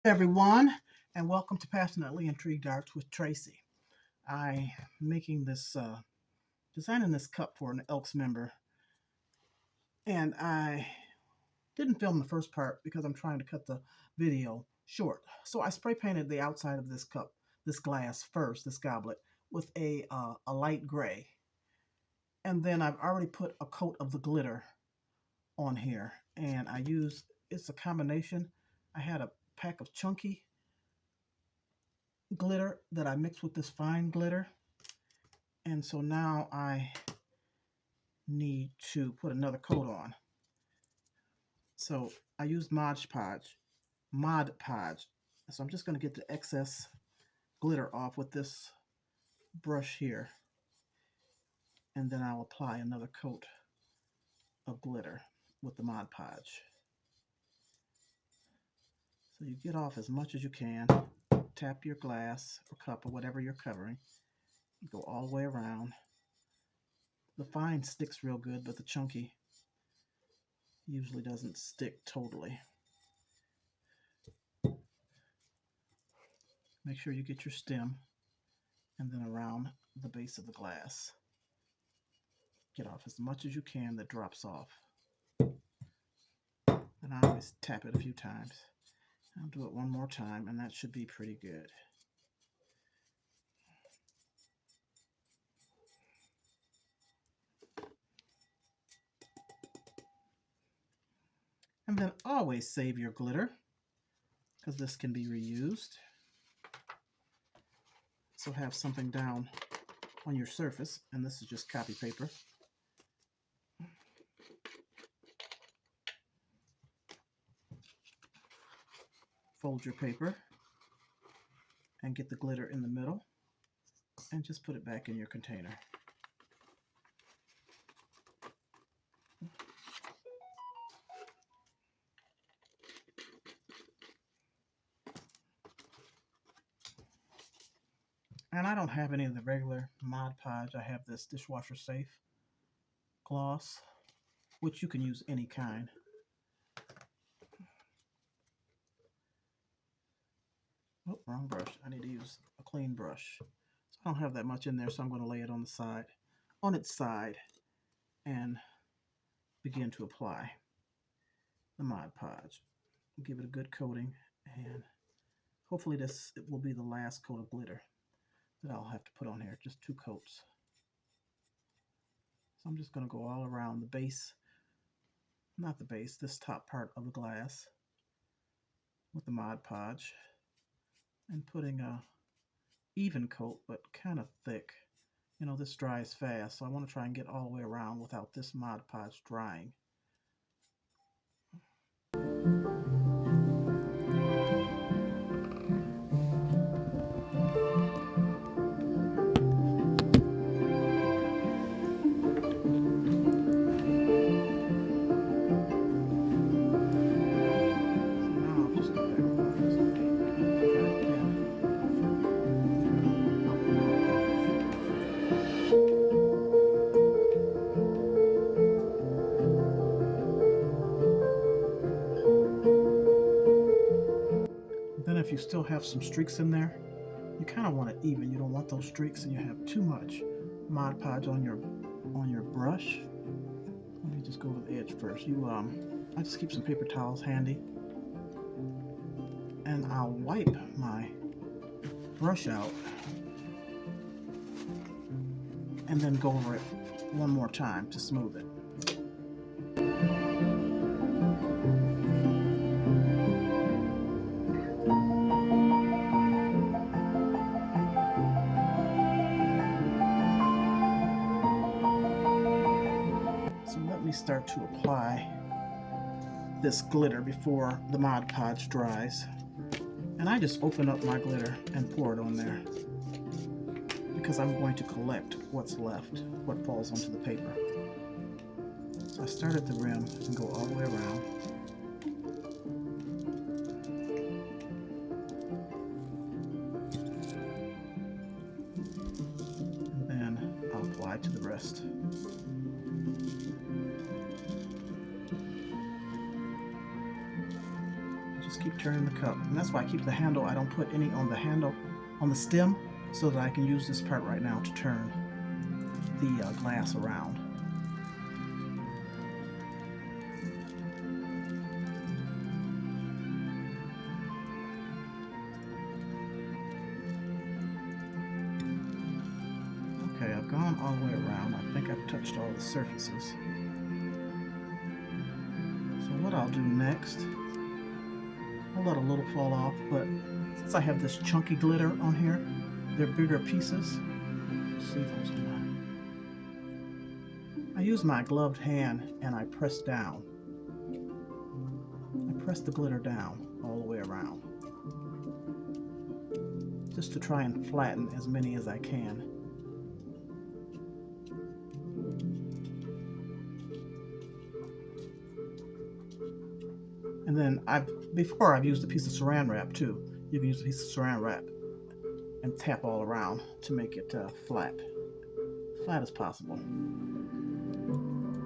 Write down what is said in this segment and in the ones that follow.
Everyone, and welcome to Passionately Intrigued Arts with Tracy. I'm making this, designing this cup for an Elks member, and I didn't film the first part because I'm trying to cut the video short. So I spray painted the outside of this cup, this glass first, this goblet, with a light gray, and then I've already put a coat of the glitter on here, and it's a combination. I had a pack of chunky glitter that I mixed with this fine glitter. And so now I need to put another coat on. So I used Mod Podge. So I'm just going to get the excess glitter off with this brush here. And then I'll apply another coat of glitter with the Mod Podge. So you get off as much as you can. Tap your glass or cup or whatever you're covering. You go all the way around. The fine sticks real good, but the chunky usually doesn't stick totally. Make sure you get your stem and then around the base of the glass. Get off as much as you can that drops off. And I always tap it a few times. I'll do it one more time and that should be pretty good. And then always save your glitter because this can be reused. So have something down on your surface, and this is just copy paper. Fold your paper and get the glitter in the middle and just put it back in your container. And I don't have any of the regular Mod Podge. I have this dishwasher safe gloss, which you can use any kind. Oh, wrong brush. I need to use a clean brush. So I don't have that much in there, so I'm going to lay it on the side, on its side, and begin to apply the Mod Podge. Give it a good coating, and hopefully it will be the last coat of glitter that I'll have to put on here. Just 2 coats. So I'm just going to go all around the base, not the base, this top part of the glass with the Mod Podge, and putting a even coat, but kind of thick. You know, this dries fast, so I want to try and get all the way around without this Mod Podge drying. Then if you still have some streaks in there, you kind of want it even. You don't want those streaks and you have too much Mod Podge on your brush. Let me just go to the edge first. I just keep some paper towels handy, and I'll wipe my brush out and then go over it one more time to smooth it. Start to apply this glitter before the Mod Podge dries, and I just open up my glitter and pour it on there because I'm going to collect what's left, what falls onto the paper. So I start at the rim and go all the way around. And then I'll apply to the rest. Just keep turning the cup. And that's why I keep the handle. I don't put any on the handle, on the stem, so that I can use this part right now to turn the glass around. Okay, I've gone all the way around. I think I've touched all the surfaces. So what I'll do next, I'll let a little fall off, but since I have this chunky glitter on here, they're bigger pieces. See those or not? I use my gloved hand and I press down. I press the glitter down all the way around, just to try and flatten as many as I can. And then before I've used a piece of saran wrap too. You can use a piece of saran wrap and tap all around to make it flat as possible.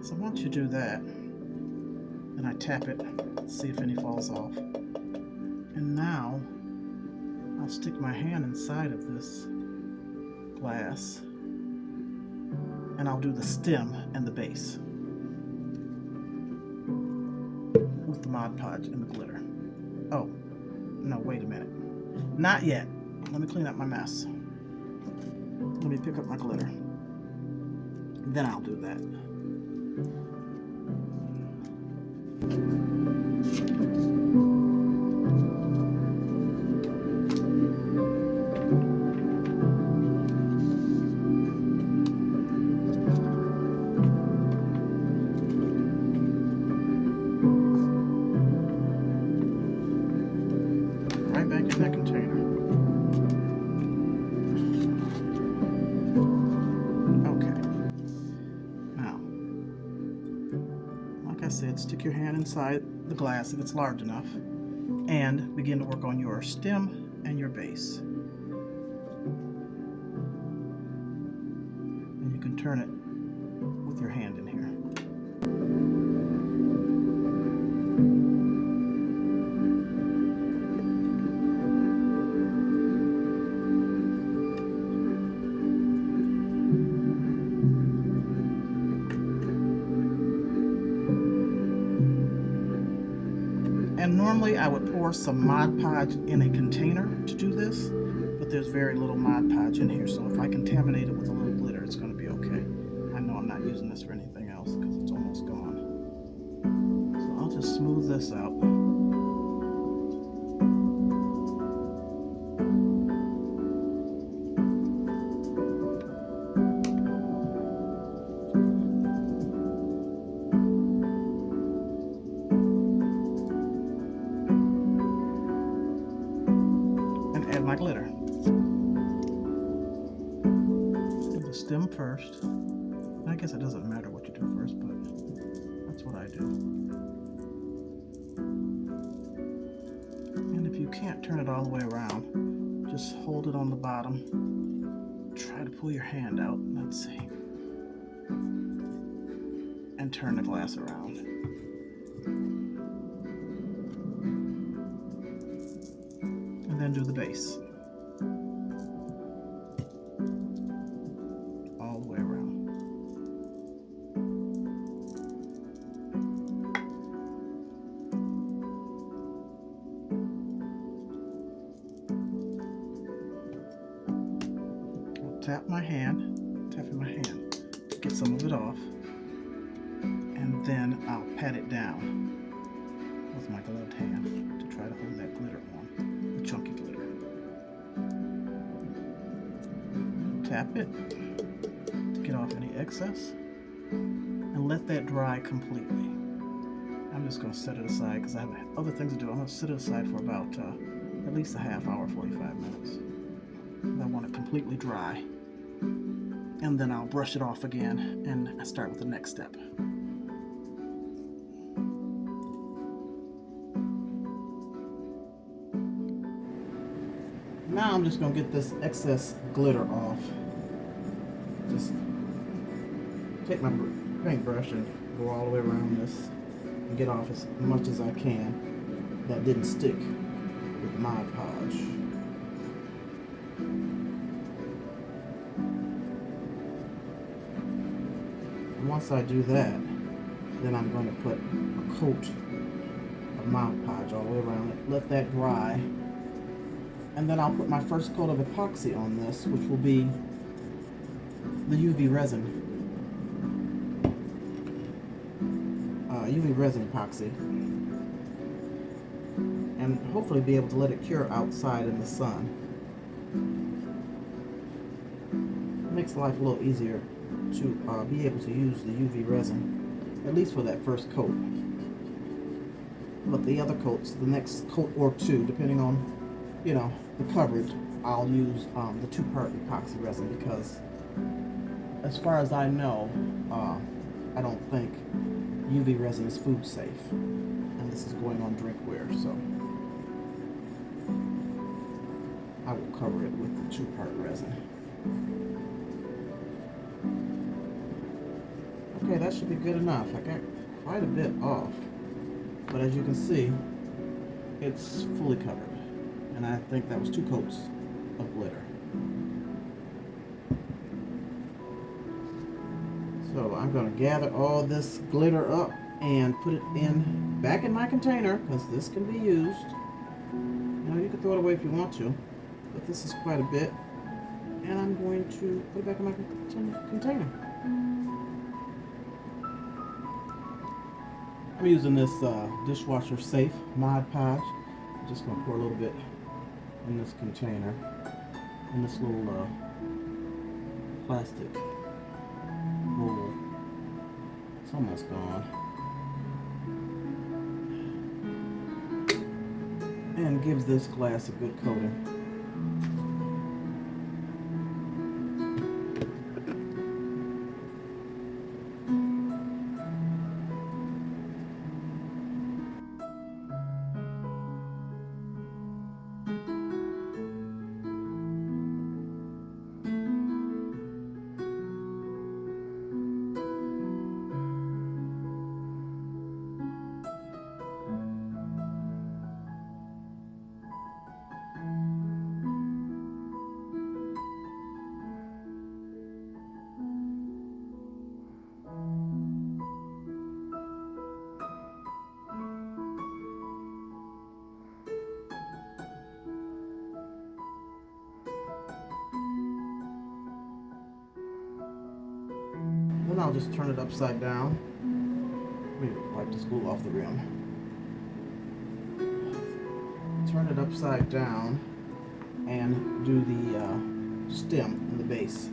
So once you do that, then I tap it, see if any falls off. And now I'll stick my hand inside of this glass and I'll do the stem and the base with the Mod Podge and the glitter. Oh, no, wait a minute. Not yet. Let me clean up my mess. Let me pick up my glitter. Then I'll do that. Right back in that container. I said, stick your hand inside the glass if it's large enough and begin to work on your stem and your base. And you can turn it with your hand in here. And normally I would pour some Mod Podge in a container to do this, but there's very little Mod Podge in here, so if I contaminate it with a little glitter, it's going to be okay. I know I'm not using this for anything else because it's almost gone. So I'll just smooth this out. My glitter. Do the stem first. I guess it doesn't matter what you do first, but that's what I do. And if you can't turn it all the way around, just hold it on the bottom. Try to pull your hand out. Let's see. And turn the glass around. And then do the base. All the way around. I'll tapping my hand to get some of it off. And then I'll pat it down with my gloved hand to try to hold that glitter on. Chunky glitter. Tap it to get off any excess and let that dry completely. I'm just going to set it aside because I have other things to do. I'm going to set it aside for about at least a half hour, 45 minutes. I want it completely dry. And then I'll brush it off again and start with the next step. Now I'm just going to get this excess glitter off. Just take my paintbrush and go all the way around this and get off as much as I can. that didn't stick with the Mod Podge. And once I do that, then I'm going to put a coat of Mod Podge all the way around it, let that dry, and then I'll put my first coat of epoxy on this, which will be the UV resin. UV resin epoxy, and hopefully be able to let it cure outside in the sun. It makes life a little easier to be able to use the UV resin, at least for that first coat. But the other coats, the next coat or two, depending on, you know, the coverage, I'll use the 2-part epoxy resin, because as far as I know, I don't think UV resin is food safe, and this is going on drinkware, so I will cover it with the 2-part resin. Okay, that should be good enough. I got quite a bit off, but as you can see, it's fully covered, and I think that was 2 coats of glitter. So I'm going to gather all this glitter up and put it back in my container, because this can be used. You know, you can throw it away if you want to, but this is quite a bit, and I'm going to put it back in my container. I'm using this dishwasher safe Mod Podge. I'm just going to pour a little bit in this container, in this little plastic bowl. It's almost gone. And gives this glass a good coating. Then I'll just turn it upside down. Let me wipe this glue off the rim. Turn it upside down and do the stem and the base.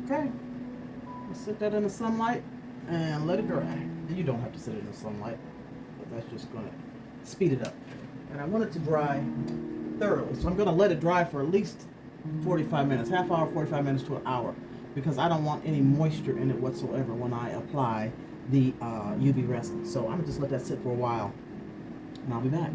Okay, let's sit that in the sunlight and let it dry. You don't have to sit it in the sunlight, but that's just going to speed it up. And I want it to dry thoroughly, so I'm going to let it dry for at least 45 minutes, half hour, 45 minutes to an hour, because I don't want any moisture in it whatsoever when I apply the UV resin. So I'm going to just let that sit for a while, and I'll be back.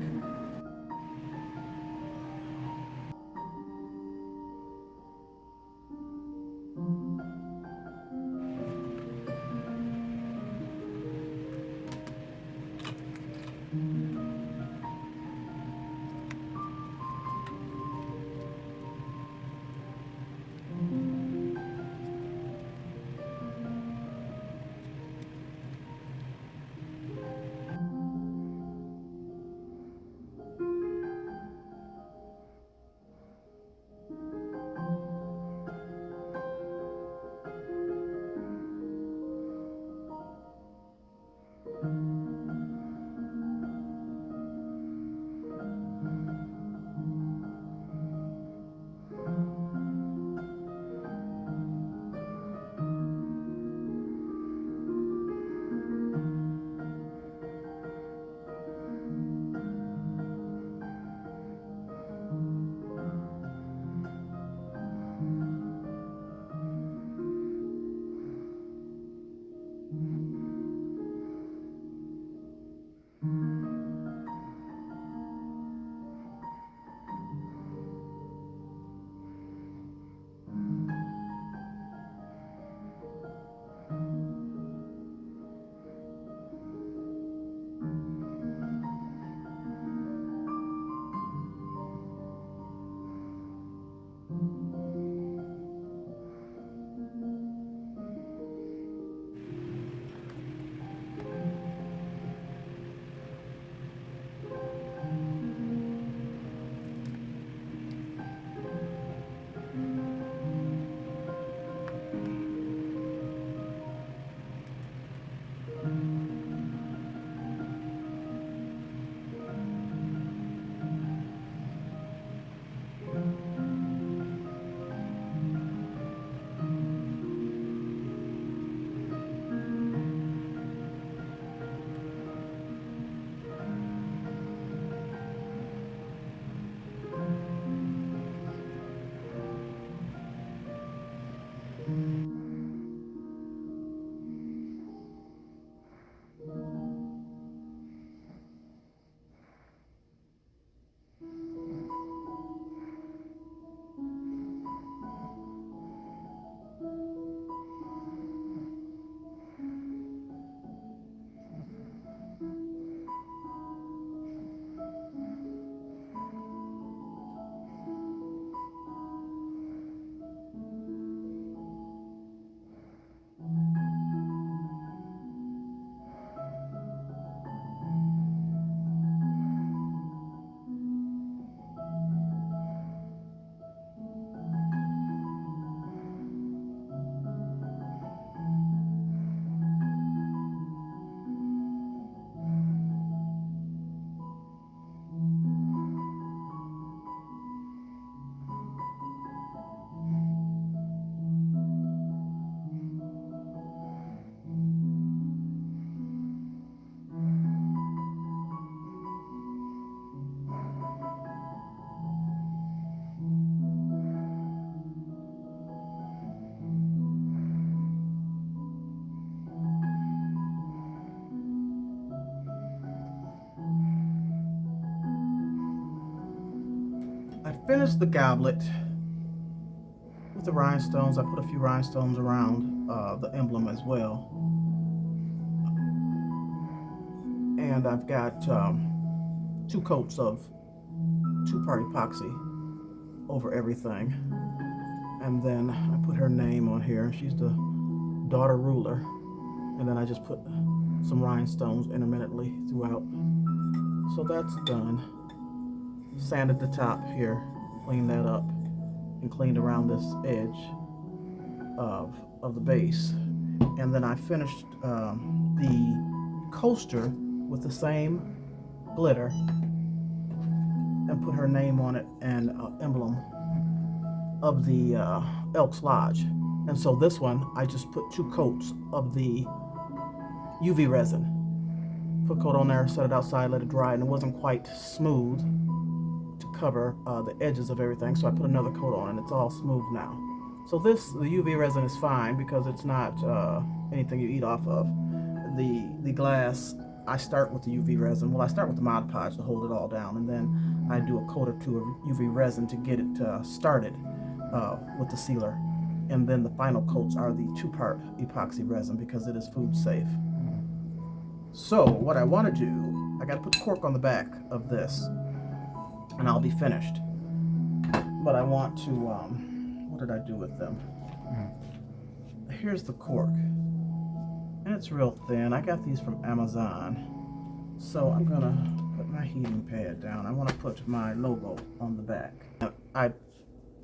I finished the goblet with the rhinestones. I put a few rhinestones around the emblem as well. And I've got 2 coats of 2-part epoxy over everything. And then I put her name on here. She's the Daughter Ruler. And then I just put some rhinestones intermittently throughout. So that's done. Sanded the top here, cleaned that up, and cleaned around this edge of the base. And then I finished the coaster with the same glitter and put her name on it and emblem of the Elks Lodge. And so this one, I just put 2 coats of the UV resin. Put a coat on there, set it outside, let it dry, and it wasn't quite smooth to cover the edges of everything, so I put another coat on and it's all smooth now. So the UV resin is fine because it's not anything you eat off of. The glass, I start with the UV resin. Well, I start with the Mod Podge to hold it all down, and then I do a coat or 2 of UV resin to get it started with the sealer. And then the final coats are the 2-part epoxy resin because it is food safe. So what I want to do, I got to put the cork on the back of this and I'll be finished. But I want to, what did I do with them? Here's the cork. And it's real thin. I got these from Amazon. So I'm going to put my heating pad down. I want to put my logo on the back. I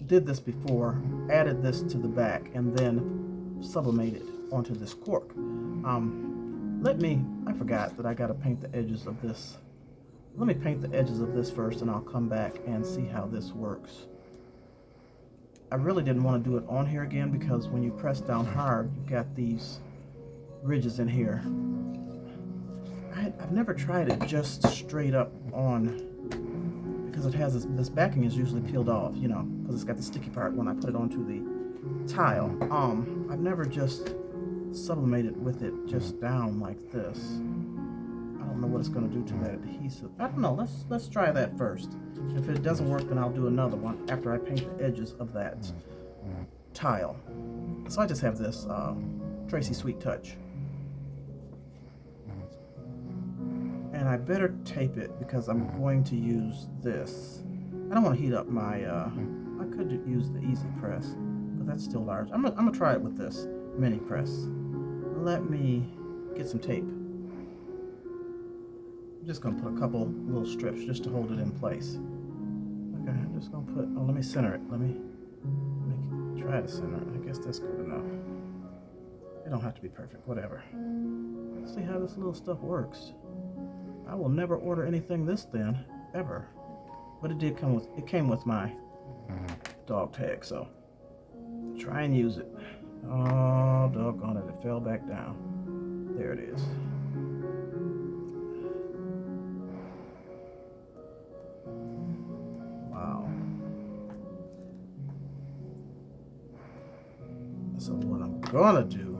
did this before, added this to the back, and then sublimated onto this cork. I forgot that I got to paint the edges of this. Let me paint the edges of this first, and I'll come back and see how this works. I really didn't want to do it on here again because when you press down hard, you got these ridges in here. I've never tried it just straight up on, because it has this backing is usually peeled off, you know, because it's got the sticky part when I put it onto the tile. I've never just sublimated with it just down like this. I don't know what it's going to do to that adhesive. I don't know. Let's try that first. If it doesn't work, then I'll do another one after I paint the edges of that tile. So I just have this Tracy Sweettouch. And I better tape it because I'm going to use this. I don't want to heat up my, I could use the easy press, but that's still large. I'm gonna try it with this mini press. Let me get some tape. I'm just gonna put a couple little strips just to hold it in place. Okay, I'm just gonna put, let me center it. Let me try to center it. I guess that's good enough. It don't have to be perfect, whatever. Let's see how this little stuff works. I will never order anything this thin, ever. But it did come with, it came with my dog tag, so try and use it. Oh, doggone it, it fell back down. There it is. Wow. So what I'm gonna do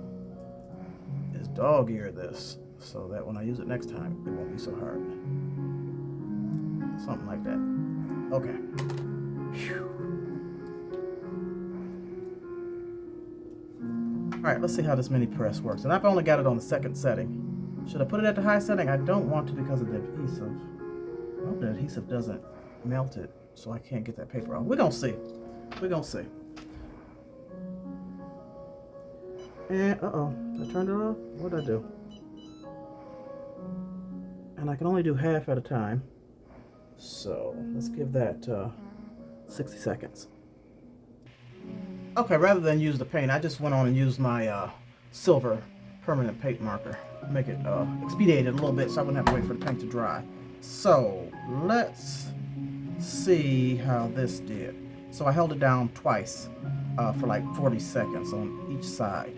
is dog ear this so that when I use it next time, it won't be so hard. Something like that. Okay. Whew. Alright, let's see how this mini press works. And I've only got it on the 2nd setting. Should I put it at the high setting? I don't want to because of the adhesive. I hope the adhesive doesn't melt it so I can't get that paper off. We're gonna see. We're gonna see. And, uh-oh. I turned it off? What did I do? And I can only do half at a time. So, let's give that 60 seconds. Okay, rather than use the paint, I just went on and used my silver permanent paint marker. Make it expedite it a little bit so I wouldn't have to wait for the paint to dry. So, let's see how this did. So I held it down twice for like 40 seconds on each side.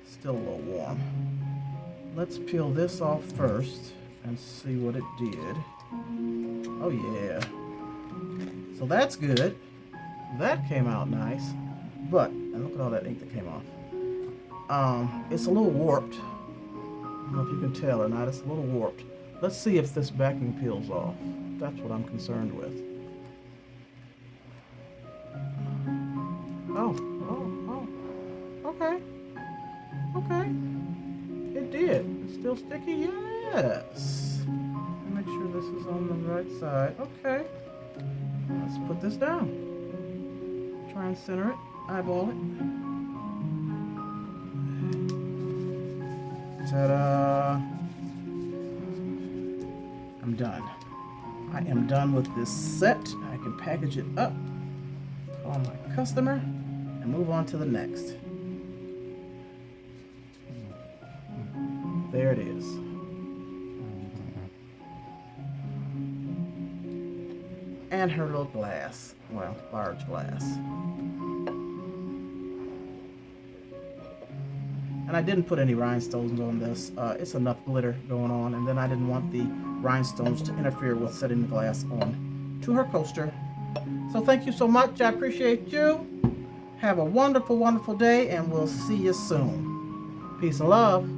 Still a little warm. Let's peel this off first and see what it did. Oh yeah. So that's good. That came out nice. But, and look at all that ink that came off. It's a little warped. I don't know if you can tell or not, it's a little warped. Let's see if this backing peels off. That's what I'm concerned with. Okay. It did. It's still sticky? Yes. Make sure this is on the right side. Okay. Let's put this down. Try and center it. Eyeball it. Ta-da! I'm done. I am done with this set. I can package it up, call my customer, and move on to the next. There it is. And her little glass. Well, large glass. And I didn't put any rhinestones on this. It's enough glitter going on, and then I didn't want the rhinestones to interfere with setting the glass on to her coaster. So thank you so much. I appreciate you. Have a wonderful, wonderful day, and we'll see you soon. Peace and love.